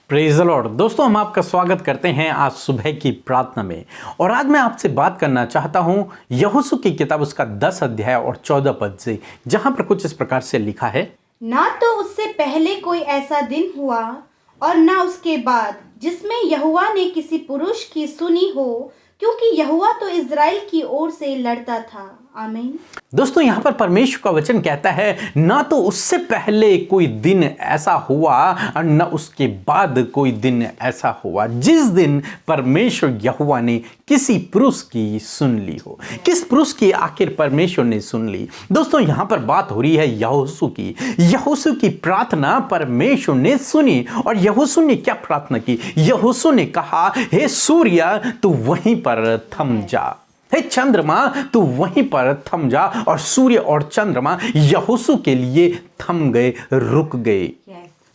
Praise the Lord. दोस्तों, हम आपका स्वागत करते हैं आज सुबह की प्रार्थना में। और आज मैं आपसे बात करना चाहता हूं यहोशू की किताब उसका 10 अध्याय और 14 पद से, जहां पर कुछ इस प्रकार से लिखा है। ना तो उससे पहले कोई ऐसा दिन हुआ और ना उसके बाद जिसमें यहोवा ने किसी पुरुष की सुनी हो, क्योंकि यहोवा तो इज़राइल की ओर से लड़ता था। आमीन। दोस्तों, यहाँ पर परमेश्वर का वचन कहता है ना तो उससे पहले कोई दिन ऐसा हुआ और न उसके बाद कोई दिन ऐसा हुआ जिस दिन परमेश्वर यहोवा ने किसी पुरुष की सुन ली हो। किस पुरुष की आखिर परमेश्वर ने सुन ली? दोस्तों, यहाँ पर बात हो रही है यहोशू की। यहोशू की प्रार्थना परमेश्वर ने सुनी। और यहोशू ने क्या प्रार्थना की? यहोशू ने कहा, हे सूर्य तू वहीं पर थम जा, हे चंद्रमा तू वहीं पर थम जा। और सूर्य और चंद्रमा यहोशू के लिए थम गए, रुक गए।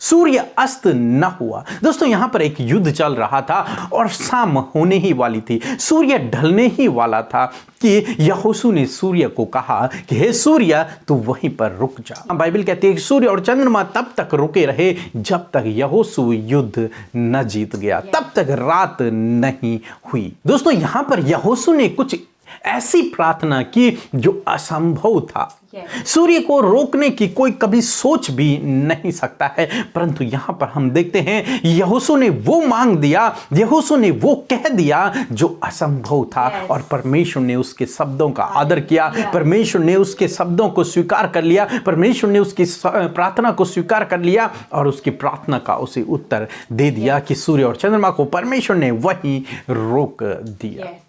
सूर्य अस्त न हुआ। दोस्तों, यहां पर एक युद्ध चल रहा था और शाम होने ही वाली थी, सूर्य ढलने ही वाला था कि यहोशू ने सूर्य को कहा कि हे सूर्य तू वहीं पर रुक जा। बाइबल कहती है कि सूर्य और चंद्रमा तब तक रुके रहे जब तक यहोशू युद्ध न जीत गया, तब तक रात नहीं हुई। दोस्तों, यहां पर यहोशू ने कुछ ऐसी प्रार्थना की जो असंभव था। सूर्य को रोकने की कोई कभी सोच भी नहीं सकता है, परंतु यहां पर हम देखते हैं यहोशू ने वो मांग दिया, यहोशू ने वो कह दिया जो असंभव था। और परमेश्वर ने उसके शब्दों का आदर किया, परमेश्वर ने उसके शब्दों को स्वीकार कर लिया, परमेश्वर ने उसकी प्रार्थना को स्वीकार कर लिया और उसकी प्रार्थना का उसे उत्तर दे दिया कि सूर्य और चंद्रमा को परमेश्वर ने वहीं रोक दिया।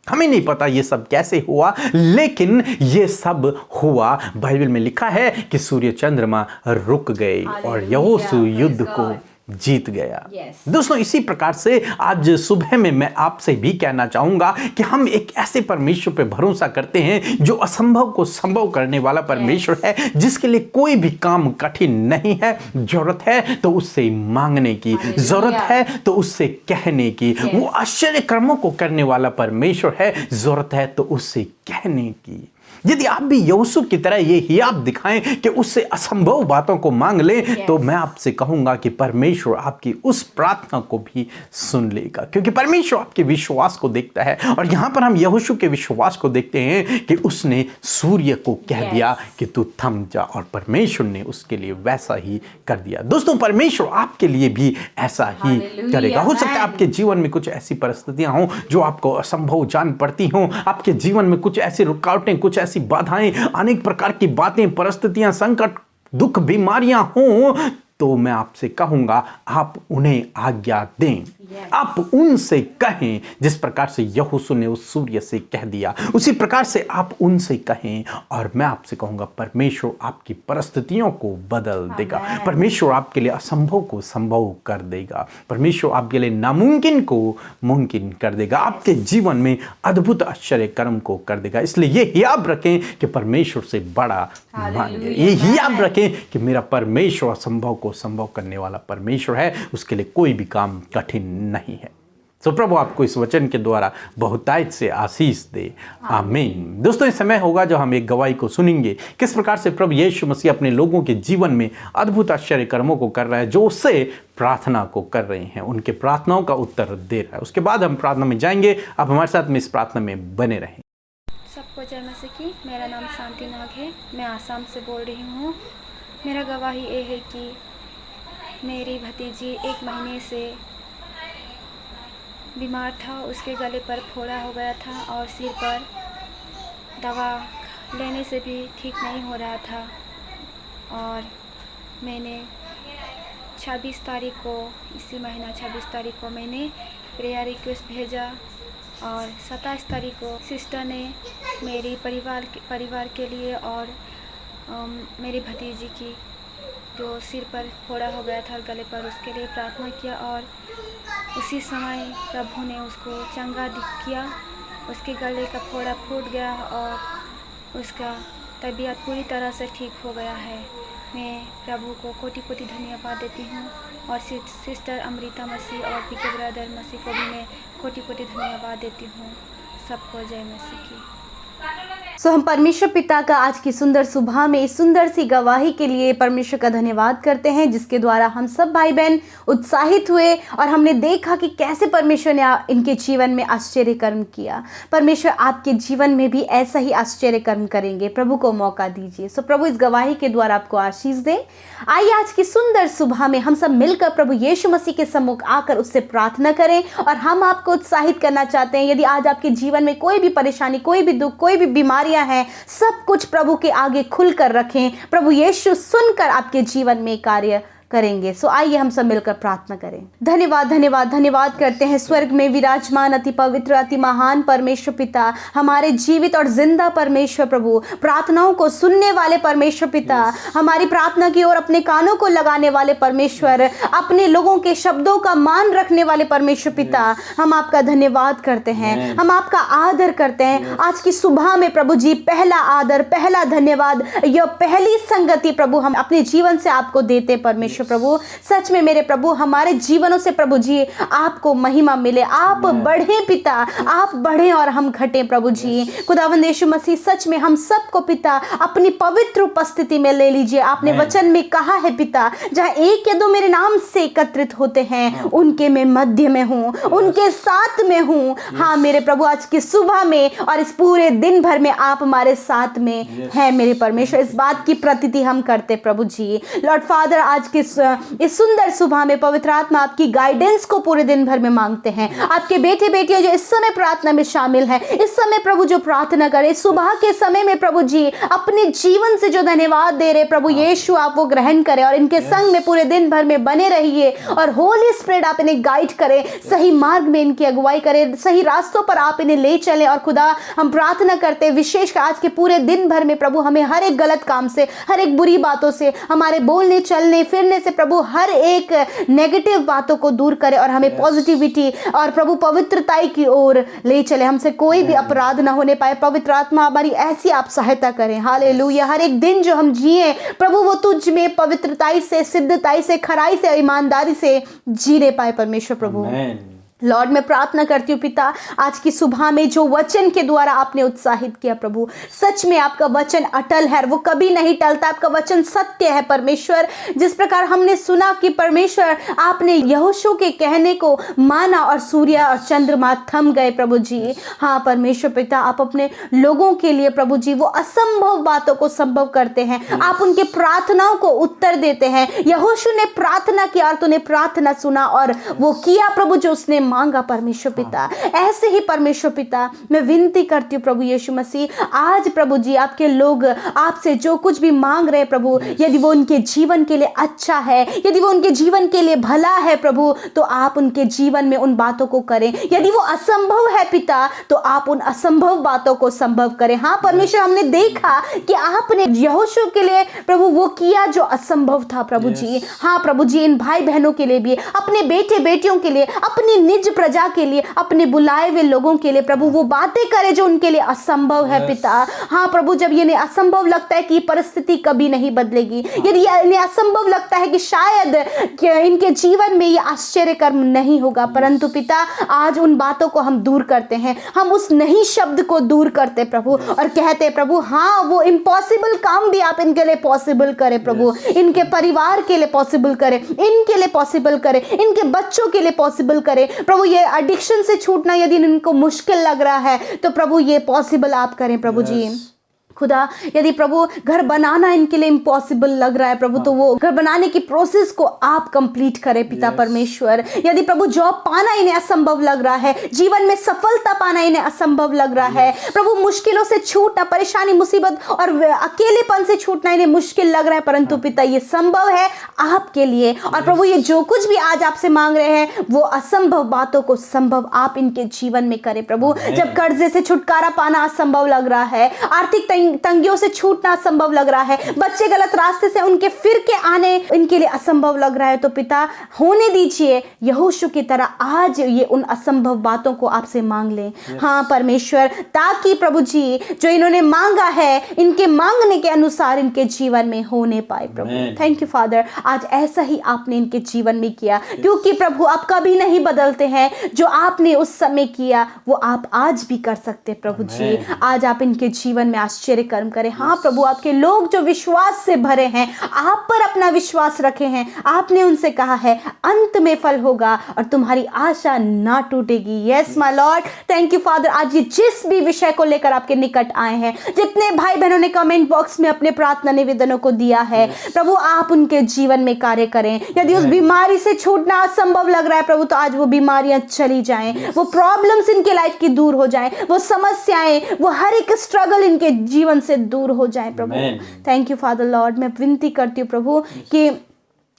हमें नहीं पता ये सब कैसे हुआ, लेकिन ये सब हुआ। बाइबल में लिखा है कि सूर्य चंद्रमा रुक गए और यहोशू युद्ध को जीत गया। दोस्तों, इसी प्रकार से आज सुबह में मैं आपसे भी कहना चाहूंगा कि हम एक ऐसे परमेश्वर पे भरोसा करते हैं जो असंभव को संभव करने वाला परमेश्वर है, जिसके लिए कोई भी काम कठिन नहीं है। जरूरत है तो उससे मांगने की, जरूरत है तो उससे कहने की। वो आश्चर्य कर्मों को करने वाला परमेश्वर है, जरूरत है तो उससे कहने की। यदि आप भी यहोशू की तरह ये हियाब दिखाएं कि उससे असंभव बातों को मांग लें, तो मैं आपसे कहूंगा कि परमेश्वर आपकी उस प्रार्थना को भी सुन लेगा, क्योंकि परमेश्वर आपके विश्वास को देखता है। और यहां पर हम यहोशू के विश्वास को देखते हैं कि उसने सूर्य को कह दिया कि तू थम जा, और परमेश्वर ने उसके लिए वैसा ही कर दिया। दोस्तों, परमेश्वर आपके लिए भी ऐसा ही करेगा। हो सकता है आपके जीवन में कुछ ऐसी परिस्थितियां हों जो आपको असंभव जान पड़ती हों, आपके जीवन में कुछ ऐसी रुकावटें, कुछ ऐसी बाधाएं, अनेक प्रकार की बातें, परिस्थितियां, संकट, दुख, बीमारियां हों, तो मैं आपसे कहूंगा आप उन्हें आज्ञा दें। आप उनसे कहें जिस प्रकार से यहोशू ने उस सूर्य से कह दिया, उसी प्रकार से आप उनसे कहें। और मैं आपसे कहूंगा परमेश्वर आपकी परिस्थितियों को बदल देगा, परमेश्वर आपके लिए असंभव को संभव कर देगा, परमेश्वर आपके लिए नामुमकिन को मुमकिन कर देगा, आपके जीवन में अद्भुत आश्चर्य कर्म को कर देगा। इसलिए ये हियाब रखें कि परमेश्वर से बड़ा मांगे। ये हियाब रखें कि मेरा परमेश्वर असंभव को संभव करने वाला परमेश्वर है, उसके लिए कोई भी काम कठिन नहीं है। तो प्रभु आपको इस वचन के द्वारा बहुतायत से आशीष दे। आमीन। दोस्तों, इस समय होगा जो हम एक गवाही को सुनेंगे, किस प्रकार से प्रभु यीशु मसीह अपने लोगों के जीवन में अद्भुत आश्चर्य कर्मों को कर रहा है, जो उससे प्रार्थना को कर रहे हैं, उनके प्रार्थनाओं का उत्तर दे रहा है। उसके बाद हम प्रार्थना में जाएंगे। आप हमारे साथ में इस प्रार्थना में बने रहें। सबको जय मसीह की। मेरा नाम शांति नाग है, मैं आसाम से बोल रही हूँ। मेरा गवाही ये है कि मेरी भतीजी 1 महीने से बीमार था, उसके गले पर फोड़ा हो गया था और सिर पर दवा लेने से भी ठीक नहीं हो रहा था। और मैंने 26 तारीख को, इसी महीना 26 तारीख को मैंने प्रेयर रिक्वेस्ट भेजा और 27 तारीख को सिस्टर ने मेरी परिवार के लिए और मेरी भतीजी की जो सिर पर फोड़ा हो गया था गले पर, उसके लिए प्रार्थना किया। और उसी समय प्रभु ने उसको चंगा किया, उसके गले का फोड़ा फूट गया और उसका तबीयत पूरी तरह से ठीक हो गया है। मैं प्रभु को कोटि कोटि धन्यवाद देती हूँ और सिस्टर अमृता मसीह और पीके ब्रदर मसीह को भी मैं कोटि कोटि धन्यवाद देती हूँ। सबको जय मसीह की। सो हम परमेश्वर पिता का आज की सुंदर सुबह में इस सुंदर सी गवाही के लिए परमेश्वर का धन्यवाद करते हैं, जिसके द्वारा हम सब भाई बहन उत्साहित हुए और हमने देखा कि कैसे परमेश्वर ने इनके जीवन में आश्चर्य कर्म किया। परमेश्वर आपके जीवन में भी ऐसा ही आश्चर्य कर्म करेंगे। प्रभु को मौका दीजिए। सो प्रभु इस गवाही के द्वारा आपको आशीष दे। आइए आज की सुंदर सुबह में हम सब मिलकर प्रभु यीशु मसीह के सम्मुख आकर उससे प्रार्थना करें। और हम आपको उत्साहित करना चाहते हैं, यदि आज आपके जीवन में कोई भी परेशानी, कोई भी दुख, कोई भी बीमारियां हैं, सब कुछ प्रभु के आगे खुलकर रखें। प्रभु यीशु सुनकर आपके जीवन में कार्य करेंगे। सो आइए हम सब मिलकर प्रार्थना करें। धन्यवाद धन्यवाद धन्यवाद करते हैं स्वर्ग में विराजमान अति पवित्र अति महान परमेश्वर पिता, हमारे जीवित और जिंदा परमेश्वर प्रभु, प्रार्थनाओं को सुनने वाले परमेश्वर पिता, हमारी प्रार्थना की ओर अपने कानों को लगाने वाले परमेश्वर, अपने लोगों के शब्दों का मान रखने वाले परमेश्वर पिता, हम आपका धन्यवाद करते हैं, हम आपका आदर करते हैं। आज की सुबह में प्रभु जी पहला आदर, पहला धन्यवाद, यह पहली संगति प्रभु हम अपने जीवन से आपको देते परमेश्वर प्रभु। सच में मेरे प्रभु, हमारे जीवनों से प्रभु जी आपको महिमा मिले, आप बढ़े पिता, आप बढ़े और हम घटे प्रभु जी। खुदावंद यीशु मसीह, सच में हम सबको पिता अपनी पवित्र उपस्थिति में ले लीजिए। आपने वचन में कहा है पिता, जहां एक या दो मेरे नाम से एकत्रित होते हैं, उनके मैं मध्य में हूं, उनके साथ में हूं। हाँ मेरे प्रभु, आज की सुबह में और इस पूरे दिन भर में आप हमारे साथ में हैं मेरे परमेश्वर। इस बात की प्रतीति हम करते प्रभु जी। लॉर्ड फादर, आज के इस सुंदर सुबह में पवित्र आत्मा आपकी गाइडेंस को पूरे दिन भर में मांगते हैं। आपके बेटे बेटियां जो इस समय प्रार्थना में शामिल हैं, इस समय प्रभु जो प्रार्थना करे, सुबह के समय में प्रभु जी अपने जीवन से जो धन्यवाद दे रहे प्रभु यीशु, आप वो ग्रहण करें और इनके संग में पूरे दिन भर में बने रहिए। और होली स्पिरिट आप इन्हें गाइड करें, सही मार्ग में इनकी अगुवाई करें, सही रास्तों पर आप इन्हें ले चलें। और खुदा हम प्रार्थना करते हैं विशेषकर आज के पूरे दिन भर में प्रभु, हमें हर एक गलत काम से, हर एक बुरी बातों से, हमारे बोलने चलने फिरने से प्रभु हर एक नेगेटिव बातों को दूर करे और हमें पॉजिटिविटी और प्रभु पवित्रताई की ओर ले चले। हमसे कोई भी अपराध ना होने पाए। पवित्र आत्मा हमारी ऐसी आप सहायता करें। हालेलुया। हर एक दिन जो हम जिए प्रभु, वो तुझ में पवित्रताई से, सिद्धताई से, खराई से, ईमानदारी से जीने पाए परमेश्वर प्रभु। लॉर्ड, मैं प्रार्थना करती हूँ पिता, आज की सुबह में जो वचन के द्वारा आपने उत्साहित किया प्रभु, सच में आपका वचन अटल है, वो कभी नहीं टलता। आपका वचन सत्य है परमेश्वर। जिस प्रकार हमने सुना कि परमेश्वर आपने यहोशू के कहने को माना और सूर्य और चंद्रमा थम गए प्रभु जी। हाँ परमेश्वर पिता, आप अपने लोगों के लिए प्रभु जी वो असंभव बातों को संभव करते हैं। आप उनके प्रार्थनाओं को उत्तर देते हैं। यहोशू ने प्रार्थना किया और तूने प्रार्थना सुना और वो किया प्रभु जो उसने मांगा परमेश्वर पिता। ऐसे ही परमेश्वर पिता, मैं विनती करती हूँ प्रभु यीशु मसीह, आज प्रभु जी आपके लोग आपसे जो कुछ भी मांग रहे प्रभु, यदि वो उनके जीवन के लिए अच्छा है, यदि वो उनके जीवन के लिए भला है प्रभु, तो आप उनके जीवन में उन बातों को करें। यदि वो असंभव है पिता, तो आप उन असंभव बातों को संभव करें। हाँ परमेश्वर, हमने देखा कि आपने यहोशू के लिए प्रभु वो किया जो असंभव था प्रभु जी। हाँ प्रभु जी, इन भाई बहनों के लिए भी, अपने बेटे बेटियों के लिए, अपनी निज प्रजा के लिए, अपने बुलाए हुए लोगों के लिए प्रभु वो बातें करे जो उनके लिए असंभव है पिता। हाँ प्रभु, जब ये इन्हें असंभव लगता है कि परिस्थिति कभी नहीं बदलेगी, यदि इन्हें असंभव लगता है कि शायद इनके जीवन में ये आश्चर्य कर्म नहीं होगा, परंतु पिता आज उन बातों को हम दूर करते हैं। हम उस नहीं शब्द को दूर करते प्रभु और कहते प्रभु, हाँ वो इम्पॉसिबल काम भी आप इनके लिए पॉसिबल करें प्रभु, इनके परिवार के लिए पॉसिबल करें, इनके लिए पॉसिबल करें, इनके बच्चों के लिए पॉसिबल करें प्रभु। ये एडिक्शन से छूटना यदि इनको मुश्किल लग रहा है तो प्रभु ये पॉसिबल आप करें प्रभु जी। खुदा, यदि प्रभु घर बनाना इनके लिए इम्पॉसिबल लग रहा है प्रभु, तो वो घर बनाने की प्रोसेस को आप कंप्लीट करें पिता परमेश्वर। यदि प्रभु जॉब पाना इन्हें असंभव लग रहा है, जीवन में सफलता पाना इन्हें असंभव लग रहा है प्रभु, मुश्किलों से छूटना, परेशानी मुसीबत और अकेलेपन से छूटना इन्हें मुश्किल लग रहा है, परंतु पिता ये संभव है आपके लिए। और प्रभु ये जो कुछ भी आज आपसे मांग रहे हैं, वो असंभव बातों को संभव आप इनके जीवन में करें प्रभु। जब कर्जे से छुटकारा पाना असंभव लग रहा है, आर्थिक तंगियों से छूटना असंभव लग रहा है, बच्चे गलत रास्ते से उनके फिर के आने इनके लिए असंभव लग रहा है, तो पिता होने दीजिए यहोशू की तरह आज ये उन असंभव बातों को आपसे मांग लें। हाँ परमेश्वर, ताकि प्रभु जी जो इन्होंने मांगा है इनके मांगने के अनुसार इनके जीवन में होने पाए प्रभु। थैंक यू फादर, आज ऐसा ही आपने इनके जीवन में किया, क्योंकि प्रभु आप कभी नहीं बदलते हैं। जो आपने उस समय किया वो आप आज भी कर सकते प्रभु जी। आज आप इनके जीवन में आश्चर्य कर्म करें। हाँ प्रभु, आपके लोग जो विश्वास से भरे हैं, आप पर अपना विश्वास रखे हैं, आपने उनसे कहा है अंत में फल होगा और तुम्हारी आशा ना टूटेगी। Yes my lord, thank you father. आज ये जिस भी विषय को लेकर आपके निकट आए हैं, जितने भाई बहनों ने कमेंट बॉक्स में अपने प्रार्थना निवेदनों को दिया है प्रभु, आप उनके जीवन में कार्य करें। यदि उस बीमारी से छूटना असंभव लग रहा है प्रभु, तो आज वो बीमारियां चली जाएं, वो प्रॉब्लम्स इनके लाइफ की दूर हो जाएं, वो समस्याएं, वो हर एक स्ट्रगल इनके जीवन से दूर हो जाएं प्रभु। Thank you father lord. मैं विनती करती हूँ प्रभु कि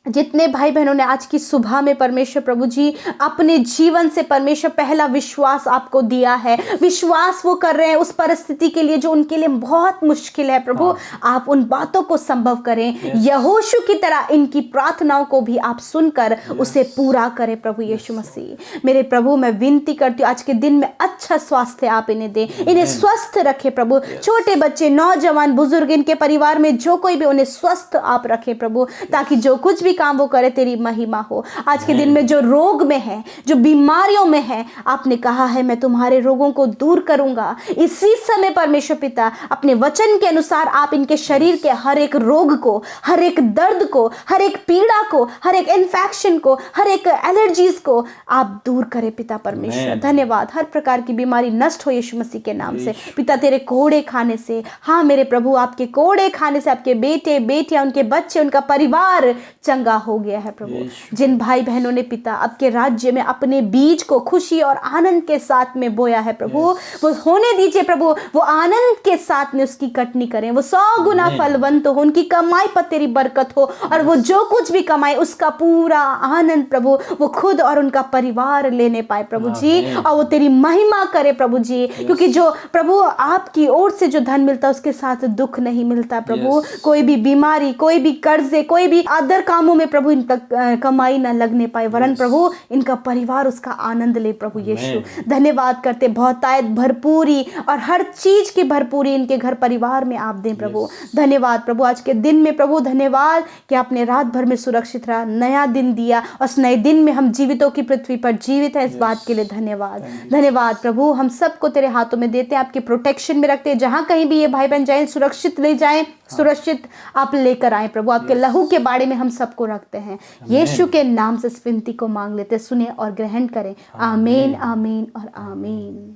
जितने भाई बहनों ने आज की सुबह में परमेश्वर प्रभु जी अपने जीवन से परमेश्वर पहला विश्वास आपको दिया है, विश्वास वो कर रहे हैं उस परिस्थिति के लिए जो उनके लिए बहुत मुश्किल है प्रभु, आप उन बातों को संभव करें। यहोशू की तरह इनकी प्रार्थनाओं को भी आप सुनकर उसे पूरा करें प्रभु यीशु मसीह। मेरे प्रभु, मैं विनती करती हूँ आज के दिन में अच्छा स्वास्थ्य आप इन्हें दें, इन्हें स्वस्थ रखें प्रभु। छोटे बच्चे, नौजवान, बुजुर्ग, इनके परिवार में जो कोई भी, उन्हें स्वस्थ आप रखें प्रभु, ताकि जो कुछ भी काम वो करे तेरी महिमा हो। आज के दिन में जो रोग में है, जो बीमारियों में है, आपने कहा है मैं तुम्हारे रोगों को दूर करूंगा। इसी समय परमेश्वर पिता अपने वचन के अनुसार आप इनके शरीर के हर एक रोग को, हर एक दर्द को, हर एक पीड़ा को, हर एक इन्फेक्शन को, हर एक एलर्जीज को आप दूर करें पिता परमेश्वर। धन्यवाद। हर प्रकार की बीमारी नष्ट हो यीशु मसीह के नाम से पिता। तेरे कोड़े खाने से, हाँ मेरे प्रभु, आपके कोड़े खाने से आपके बेटे बेटियां, उनके बच्चे, उनका परिवार चंगा हो गया है प्रभु। जिन भाई बहनों ने पिता आपके राज्य में अपने बीज को खुशी और आनंद के साथ में बोया है प्रभु, वो होने दीजिए प्रभु, वो आनंद के साथ में उसकी कटनी करें, वो 100 गुना फलवंत हो, उनकी कमाई पर तेरी बरकत हो, और वो जो कुछ भी कमाए उसका पूरा आनंद प्रभु वो खुद और उनका परिवार लेने पाए प्रभु जी, और वो तेरी महिमा करे प्रभु जी। क्योंकि जो प्रभु आपकी ओर से जो धन मिलता है उसके साथ दुख नहीं मिलता प्रभु। कोई भी बीमारी, कोई भी कर्जे, कोई भी अदर कामों में प्रभु इनका कमाई ना लगने पाए, वरन प्रभु इनका परिवार उसका आनंद ले प्रभु यीशु। धन्यवाद करते, बहुतायत, भरपूरी और हर चीज की भरपूरी इनके घर परिवार में आप दें प्रभु। धन्यवाद प्रभु आज के दिन में प्रभु, धन्यवाद कि आपने रात भर में सुरक्षित रहा, नया दिन दिया, और उस नए दिन में हम जीवितों की पृथ्वी पर जीवित है, इस बात के लिए धन्यवाद। धन्यवाद प्रभु, हम सबको तेरे हाथों में देते हैं, आपके प्रोटेक्शन में रखते हैं। जहां कहीं भी ये भाई बहन जाए सुरक्षित ले जाएं, सुरक्षित आप लेकर आए प्रभु। आपके लहू के बारे में हम सबको रखते हैं, यीशु के नाम से इस विनती को मांग लेते, सुने और ग्रहण करें। आमीन, आमीन और आमीन।